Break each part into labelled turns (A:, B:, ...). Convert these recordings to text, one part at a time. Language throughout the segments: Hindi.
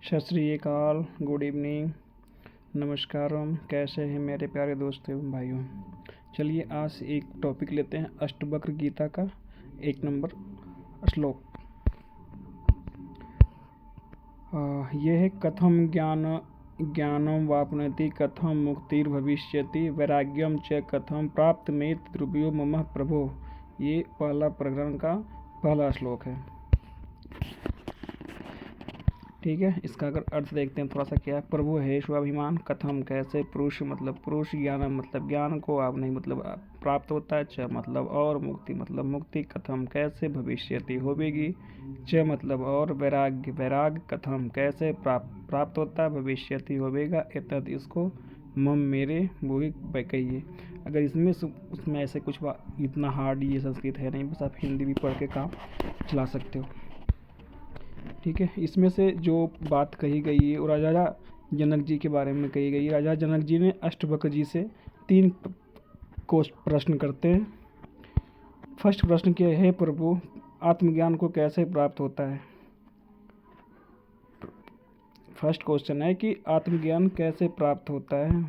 A: सत श्री अकाल, गुड इवनिंग, नमस्कारम। कैसे हैं मेरे प्यारे दोस्तों एवं भाइयों। चलिए आज एक टॉपिक लेते हैं अष्टवक्र गीता का 1 नंबर श्लोक। यह है कथम ज्ञानम वाप्नोति कथम मुक्तिर्भविष्यति वैराग्यम च कथम प्राप्तमेत ध्रुवयो मम प्रभो। ये पहला प्रकरण का पहला श्लोक है। ठीक है, इसका अगर अर्थ देखते हैं थोड़ा सा क्या है। प्रभु है स्वाभिमान, कथम कैसे, पुरुष मतलब पुरुष, ज्ञान मतलब ज्ञान को आप नहीं मतलब प्राप्त होता है, च मतलब और, मुक्ति मतलब मुक्ति, कथम कैसे, भविष्यति होवेगी, च मतलब और, वैराग्य वैराग कथम कैसे प्राप्त होता है, भविष्यति होवेगा, एतद इसको, मम मेरे, भूहि कहिए। अगर इसमें उसमें ऐसे कुछ इतना हार्ड ये संस्कृत है नहीं, बस आप हिंदी भी पढ़ के काम चला सकते हो। ठीक है, इसमें से जो बात कही गई है वो राजा जनक जी के बारे में कही गई है। राजा जनक जी ने अष्टवक्र जी से 3 प्रश्न करते हैं। फर्स्ट प्रश्न क्या है, प्रभु आत्मज्ञान को कैसे प्राप्त होता है। फर्स्ट क्वेश्चन है कि आत्मज्ञान कैसे प्राप्त होता है।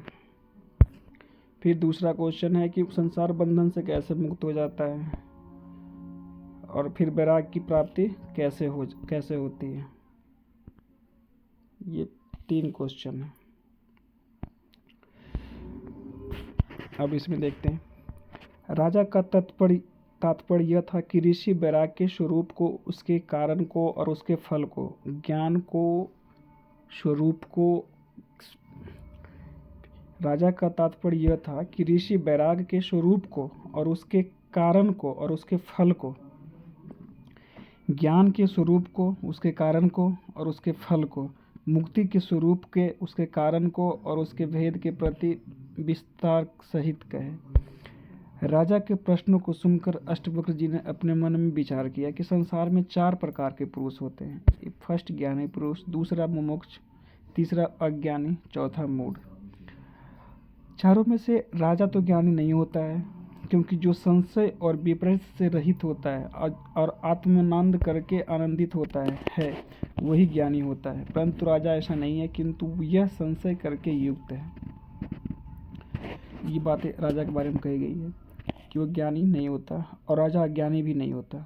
A: फिर दूसरा क्वेश्चन है कि संसार बंधन से कैसे मुक्त हो जाता है। और फिर वैराग्य की प्राप्ति कैसे होती है। ये 3 क्वेश्चन है। अब इसमें देखते हैं। राजा का तात्पर्य यह था कि ऋषि वैराग्य के स्वरूप को, उसके कारण को और उसके फल को, ज्ञान को, स्वरूप को। राजा का तात्पर्य यह था कि ऋषि वैराग्य के स्वरूप को और उसके कारण को और उसके फल को, ज्ञान के स्वरूप को, उसके कारण को और उसके फल को, मुक्ति के स्वरूप के, उसके कारण को और उसके भेद के प्रति विस्तार सहित कहे। राजा के प्रश्नों को सुनकर अष्टवक्र जी ने अपने मन में विचार किया कि संसार में 4 प्रकार के पुरुष होते हैं। फर्स्ट ज्ञानी पुरुष, दूसरा मुमुक्ष, तीसरा अज्ञानी, चौथा मूढ़। चारों में से राजा तो ज्ञानी नहीं होता है, क्योंकि जो संशय और विपरीत से रहित होता है और आत्मानंद करके आनंदित होता है वही ज्ञानी होता है। परंतु राजा ऐसा नहीं है, किंतु यह संशय करके युक्त है। ये बातें राजा के बारे में कही गई है कि वो ज्ञानी नहीं होता और राजा अज्ञानी भी नहीं होता,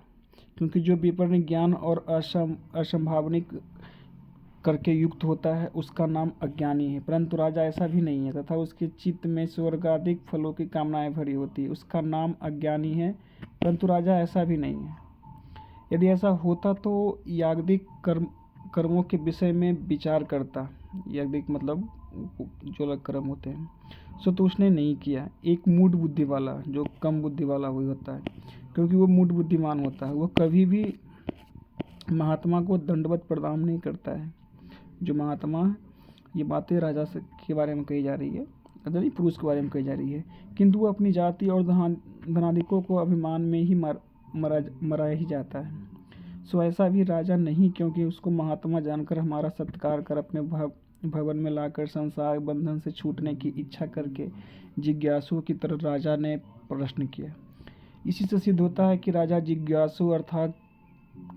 A: क्योंकि जो विपरीत ज्ञान और असंभावनिक करके युक्त होता है उसका नाम अज्ञानी है। परंतु राजा ऐसा भी नहीं है तथा उसके चित्त में स्वर्गादिक फलों की कामनाएं भरी होती है, उसका नाम अज्ञानी है। परंतु राजा ऐसा भी नहीं है। यदि ऐसा होता तो याज्ञिक कर्मों के विषय में विचार करता। याज्ञिक मतलब जो अलग कर्म होते हैं, सो तो उसने नहीं किया। एक मूढ़ बुद्धि वाला, जो कम बुद्धि वाला वही होता है, क्योंकि वो मूढ़ बुद्धिमान होता है, वो कभी भी महात्मा को दंडवत प्रणाम नहीं करता है। जो महात्मा, ये बातें राजा के बारे में कही जा रही है, नहीं पुरुष के बारे में कही जा रही है, किंतु वो अपनी जाति और धनादिकों को अभिमान में ही मरा ही जाता है। सो ऐसा भी राजा नहीं, क्योंकि उसको महात्मा जानकर हमारा सत्कार कर अपने भवन में लाकर संसार बंधन से छूटने की इच्छा करके जिज्ञासु की तरह राजा ने प्रश्न किया। इसी से सिद्ध होता है कि राजा जिज्ञासु अर्थात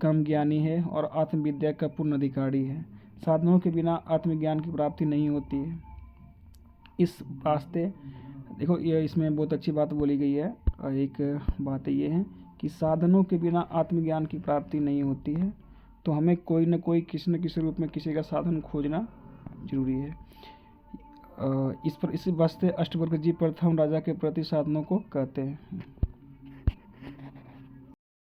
A: कम ज्ञानी है और आत्मविद्या का पूर्ण अधिकारी है। साधनों के बिना आत्मज्ञान की प्राप्ति नहीं होती है। इस वास्ते देखो, ये इसमें बहुत अच्छी बात बोली गई है। और एक बात ये है कि साधनों के बिना आत्मज्ञान की प्राप्ति नहीं होती है, तो हमें कोई न कोई किसी न किसी रूप में किसी का साधन खोजना जरूरी है। इस वास्ते अष्टवक्र जी प्रथम राजा के प्रति साधनों को कहते हैं।